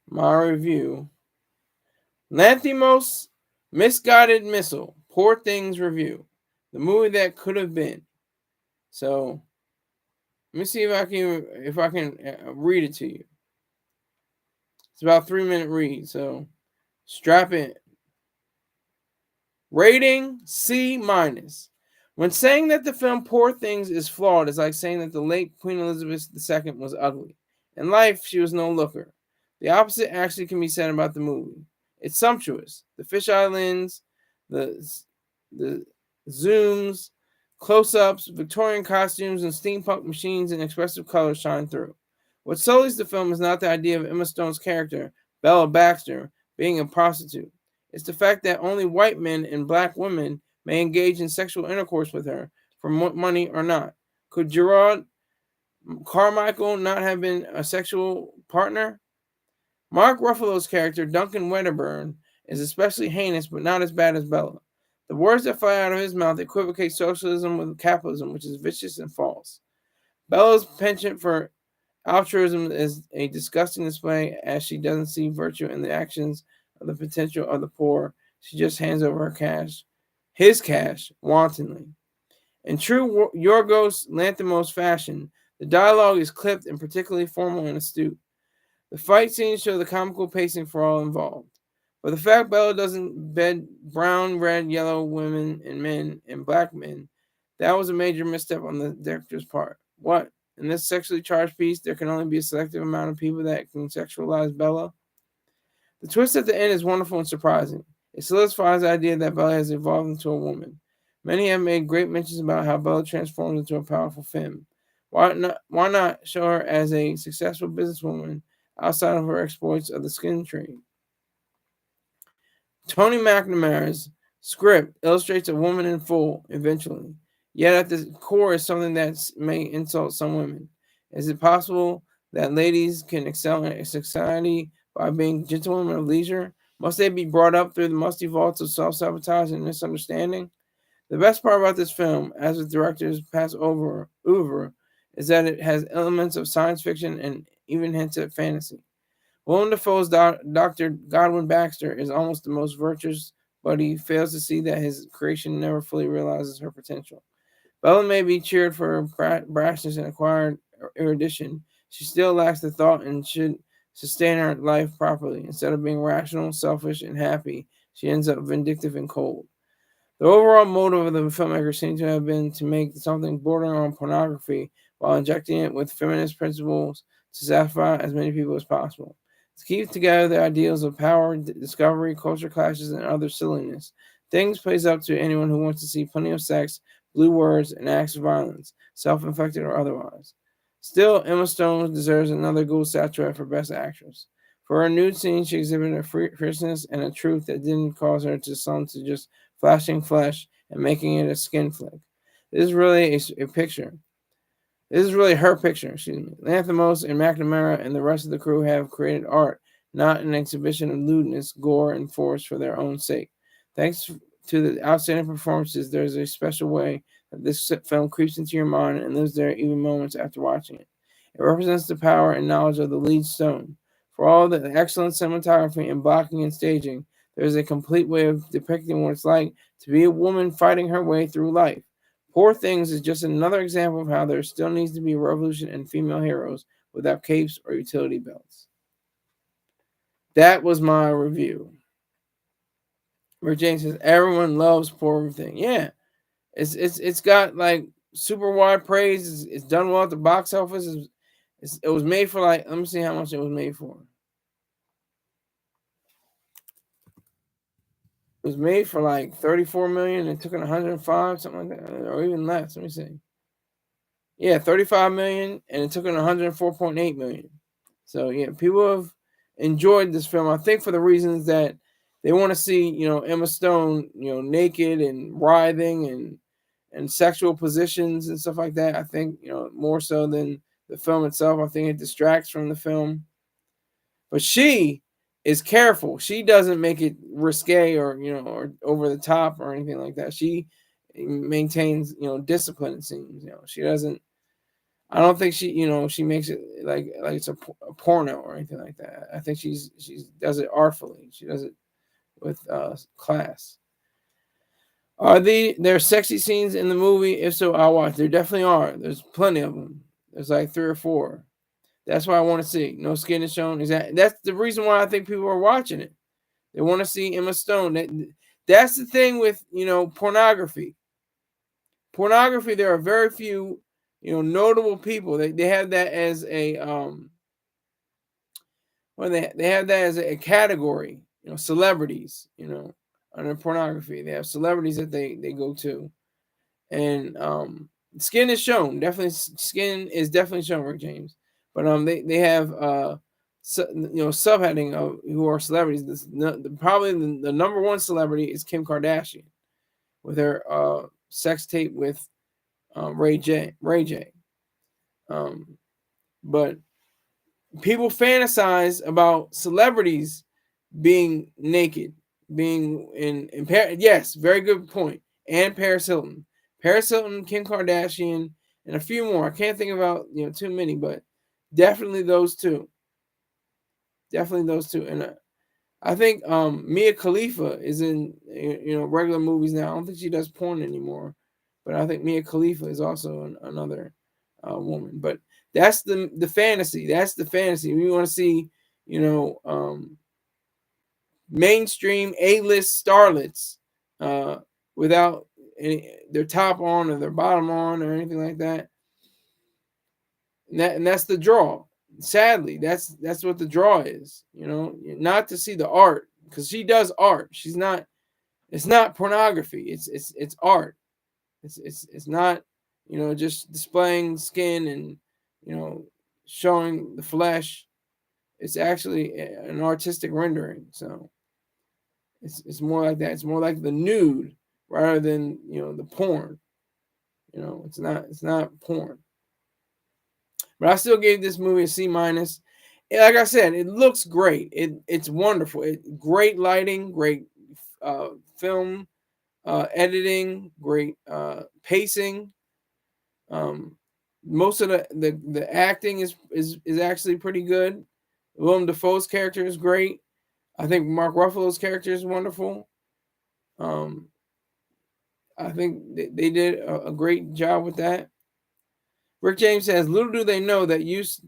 my review. Lanthimos Misguided Missile. Poor Things review. The movie that could have been. So let me see if I can read it to you. It's about a 3-minute read, so strap in. Rating C minus. When saying that the film Poor Things is flawed, it's like saying that the late Queen Elizabeth II was ugly. In life, she was no looker. The opposite actually can be said about the movie. It's sumptuous. The fisheye lens, the zooms, close-ups, Victorian costumes, and steampunk machines and expressive colors shine through. What sullies the film is not the idea of Emma Stone's character, Bella Baxter, being a prostitute. It's the fact that only white men and black women may engage in sexual intercourse with her, for money or not. Could Gerard Carmichael not have been a sexual partner? Mark Ruffalo's character, Duncan Wedderburn, is especially heinous, but not as bad as Bella. The words that fly out of his mouth equivocate socialism with capitalism, which is vicious and false. Bella's penchant for altruism is a disgusting display, as she doesn't see virtue in the actions of the potential of the poor. She just hands over her cash, his cash, wantonly. In true Yorgos Lanthimos fashion, the dialogue is clipped and particularly formal and astute. The fight scenes show the comical pacing for all involved. But the fact Bella doesn't bed brown, red, yellow women and men and black men, that was a major misstep on the director's part. What? In this sexually charged piece, there can only be a selective amount of people that can sexualize Bella? The twist at the end is wonderful and surprising. It solidifies the idea that Bella has evolved into a woman. Many have made great mentions about how Bella transforms into a powerful femme. Why not show her as a successful businesswoman outside of her exploits of the skin trade? Tony McNamara's script illustrates a woman in full, eventually. Yet at the core is something that may insult some women. Is it possible that ladies can excel in society by being gentlewomen of leisure? Must they be brought up through the musty vaults of self-sabotage and misunderstanding? The best part about this film, as with director's past oeuvre, is that it has elements of science fiction and even hints at fantasy. Willem Dafoe's Dr. Godwin Baxter is almost the most virtuous, but he fails to see that his creation never fully realizes her potential. Bella may be cheered for her brashness and acquired erudition. She still lacks the thought and should sustain her life properly. Instead of being rational, selfish, and happy, she ends up vindictive and cold. The overall motive of the filmmaker seems to have been to make something bordering on pornography while injecting it with feminist principles to satisfy as many people as possible. To keep together the ideals of power, discovery, culture clashes, and other silliness. Things plays up to anyone who wants to see plenty of sex, blue words, and acts of violence, self-inflicted or otherwise. Still, Emma Stone deserves another gold statuette for Best Actress. For her nude scene, she exhibited a fierceness and a truth that didn't cause her to slump to just flashing flesh and making it a skin flick. This is really a picture. This is really her picture, excuse me. Lanthimos and McNamara and the rest of the crew have created art, not an exhibition of lewdness, gore, and force for their own sake. Thanks to the outstanding performances, there's a special way that this film creeps into your mind and lives there even moments after watching it. It represents the power and knowledge of the lead stone. For all the excellent cinematography and blocking and staging, there is a complete way of depicting what it's like to be a woman fighting her way through life. Poor Things is just another example of how there still needs to be a revolution in female heroes without capes or utility belts. that was my review. Rick James says everyone loves Poor Everything. Yeah, it's got like super wide praise. It's done well at the box office. It was made for like, let me see how much it was made for. It was made for like 34 million. It took in 105, something like that, or even less. Let me see. Yeah, 35 million, and it took in 104.8 million. So yeah, people have enjoyed this film. I think for the reasons that they want to see, Emma Stone, naked and writhing and sexual positions and stuff like that. I think, more so than the film itself. I think it distracts from the film. But she is careful. She doesn't make it risque or over the top or anything like that. She maintains, discipline, it seems. She doesn't. I don't think she makes it like it's a porno or anything like that. I think she does it artfully. She does it with class. Are there sexy scenes in the movie? If so, I'll watch. There definitely are. There's plenty of them. There's like 3 or 4. That's what I want to see. No skin is shown. That's the reason why I think people are watching it. They want to see Emma Stone. That's the thing with pornography. Pornography. There are very few notable people. They have that as a they have that as a category. Celebrities. Under pornography, they have celebrities that they go to, and skin is shown. Definitely, skin is definitely shown. Rick James. But they have subheading of who are celebrities. Probably the number one celebrity is Kim Kardashian with her sex tape with Ray J. But people fantasize about celebrities being naked, being in Paris. Yes, very good point. And Paris Hilton, Kim Kardashian, and a few more. I can't think about too many, but definitely those two. And I think Mia Khalifa is in regular movies now. I don't think she does porn anymore, but I think Mia Khalifa is also another woman. But that's the fantasy. That's the fantasy. We want to see mainstream A-list starlets without their top on or their bottom on or anything like that. And that's the draw. Sadly, that's what the draw is. Not to see the art, because she does art. She's not. It's not pornography. It's art. It's not just displaying skin and showing the flesh. It's actually an artistic rendering. So it's more like that. It's more like the nude rather than the porn. It's not porn. But I still gave this movie a C-. Like I said, it looks great. It's wonderful. Great lighting, great film editing, great pacing. Most of the acting is actually pretty good. Willem Dafoe's character is great. I think Mark Ruffalo's character is wonderful. I think they did a great job with that. Rick James says, little do they know that used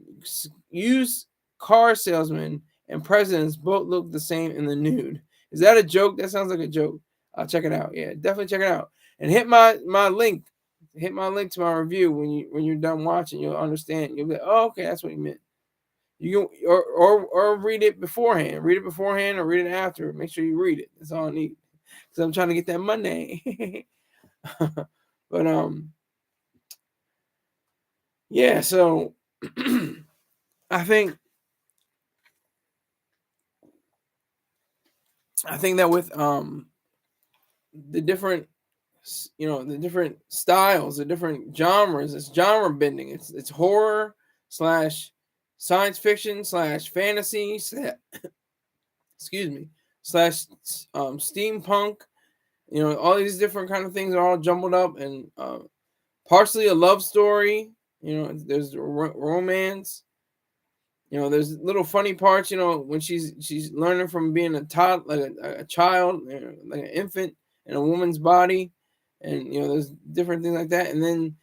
car salesmen and presidents both look the same in the nude. Is that a joke? That sounds like a joke. I'll check it out. Yeah, definitely check it out. And hit my link. Hit my link to my review when you're done watching. You'll understand. You'll be like, oh, okay, that's what he meant. You can or read it beforehand. Read it beforehand or read it after. Make sure you read it. That's all I need. Because I'm trying to get that money. But yeah, so I think that with the different styles, the different genres, it's genre bending. It's horror / science fiction / fantasy excuse me / steampunk. All these different kind of things are all jumbled up, and partially a love story. There's romance. There's little funny parts. When she's learning from being a child, like an infant in a woman's body, and there's different things like that. And then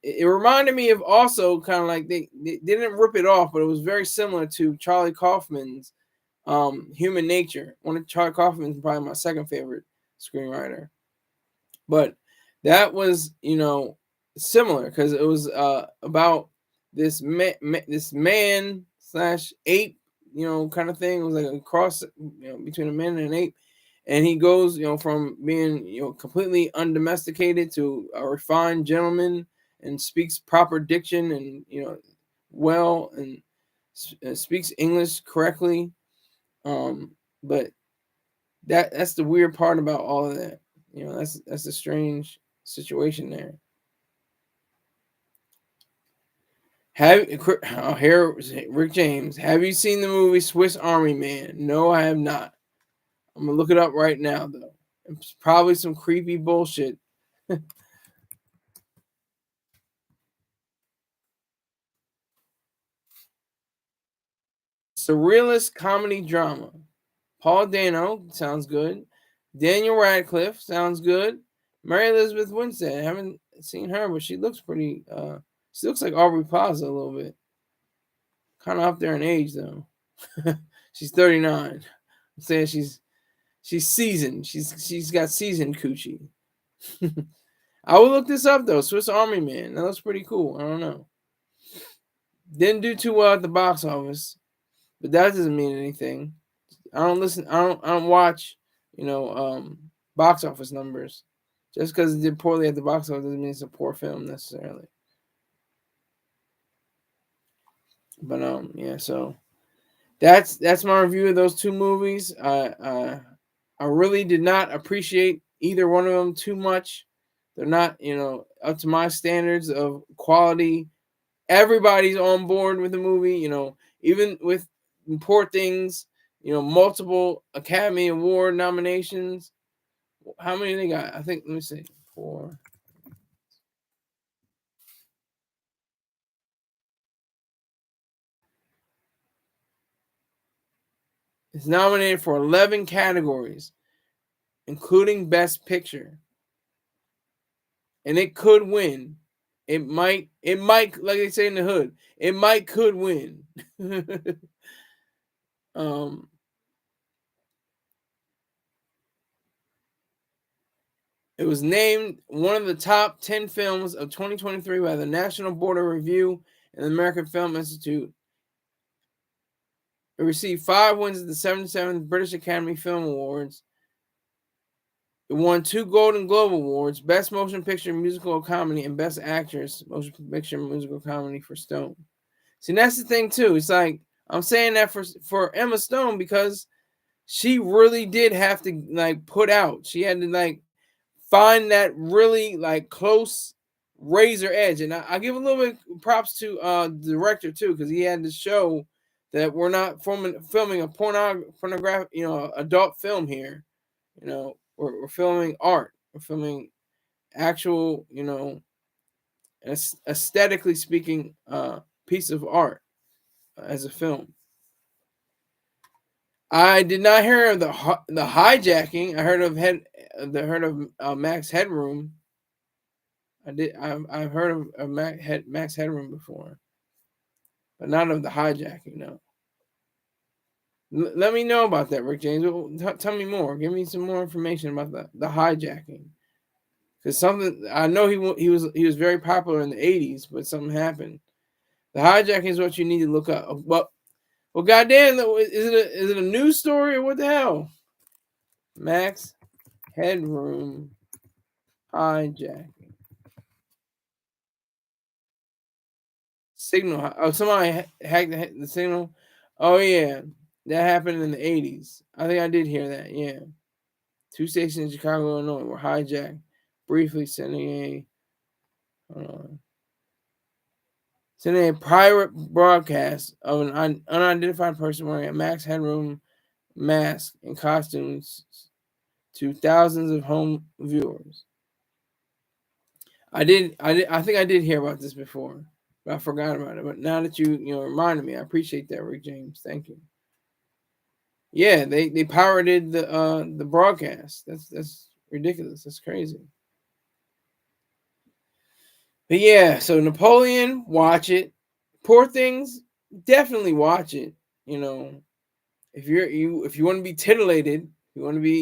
it reminded me of also kind of like they didn't rip it off, but it was very similar to Charlie Kaufman's Human Nature. One of Charlie Kaufman's probably my second favorite screenwriter. But that was, similar because it was about this man slash ape, kind of thing. It was like a cross, between a man and an ape, and he goes, from being, completely undomesticated to a refined gentleman and speaks proper diction and well and speaks English correctly. But that's the weird part about all of that. That's a strange situation there. Here, Rick James, have you seen the movie Swiss Army Man? No, I have not. I'm gonna look it up right now, though. It's probably some creepy bullshit. Surrealist comedy drama. Paul Dano sounds good. Daniel Radcliffe sounds good. Mary Elizabeth Winstead. I haven't seen her, but she looks pretty. She looks like Aubrey Plaza a little bit. Kind of up there in age though. She's 39. I'm saying she's seasoned. She's got seasoned coochie. I will look this up though. Swiss Army Man. That looks pretty cool. I don't know. Didn't do too well at the box office, but that doesn't mean anything. I don't listen. I don't watch. Box office numbers. Just because it did poorly at the box office doesn't mean it's a poor film necessarily. But yeah. So that's my review of those two movies. I really did not appreciate either one of them too much. They're not, up to my standards of quality. Everybody's on board with the movie, even with Poor Things, multiple Academy Award nominations. How many they got? I think, let me see. 4. It's nominated for 11 categories, including Best Picture. And it could win. It might, like they say in the hood, could win. It was named one of the top 10 films of 2023 by the National Board of Review and the American Film Institute. It received 5 wins at the 77th British Academy Film Awards. It won 2 Golden Globe Awards, Best Motion Picture Musical Comedy and Best Actress Motion Picture Musical Comedy for Stone. See, that's the thing too. It's like I'm saying that for Emma Stone because she really did have to put out. She had to find that really close razor edge, and I give a little bit props to the director too because he had to show that we're not filming a pornographic adult film here. We're filming art. We're filming actual aesthetically speaking piece of art as a film. I did not hear of the hijacking. I heard of Max Headroom. I've heard of Max Headroom before, but not of the hijacking. No. Let me know about that, Rick James. Tell me more. Give me some more information about the hijacking. Because something I know he was very popular in the 80s, but something happened. The hijacking is what you need to look up. Well, goddamn, is it a news story or what the hell? Max Headroom hijacking. Signal. Oh, somebody hacked the signal. Oh yeah, that happened in the 80s. I think I did hear that. Yeah, 2 stations in Chicago, Illinois were hijacked, briefly sending a private broadcast of an unidentified person wearing a Max Headroom mask and costumes to thousands of home viewers. I think I did hear about this before, but I forgot about it. But now that you reminded me, I appreciate that, Rick James. Thank you. Yeah, they pirated the broadcast. That's ridiculous. That's crazy. But yeah, so Napoleon, watch it. Poor Things, definitely watch it. if you want to be titillated, you want to be,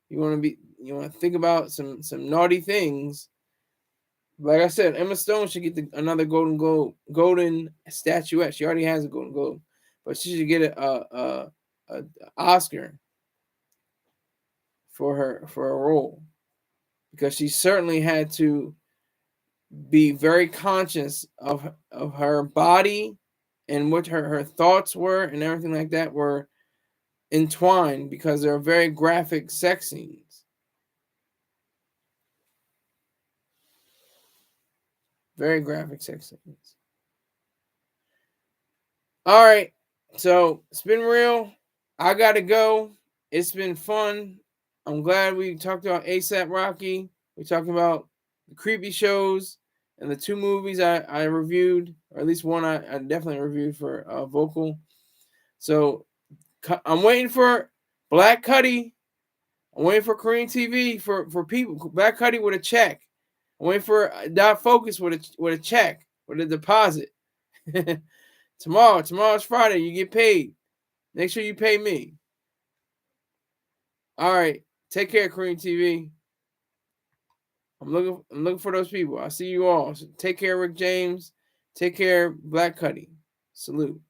you want to think about some naughty things. Like I said, Emma Stone should get another golden statuette. She already has a Golden Globe, but she should get a Oscar for her role, because she certainly had to be very conscious of her body, and what her thoughts were, and everything like that were entwined, because there are very graphic sex scenes. Very graphic sex scenes. All right. So it's been real. I got to go. It's been fun. I'm glad we talked about ASAP Rocky. We talked about the creepy shows and the 2 movies I reviewed, or at least one I definitely reviewed for Vocal. So I'm waiting for Black Cuddy. I'm waiting for Korean TV for people. Black Cuddy with a check. I'm waiting for Dot Focus with a check, with a deposit. Tomorrow's Friday. You get paid. Make sure you pay me. All right. Take care, Korean TV. I'm looking for those people. I see you all. So take care, Rick James. Take care, Black Cuddy. Salute.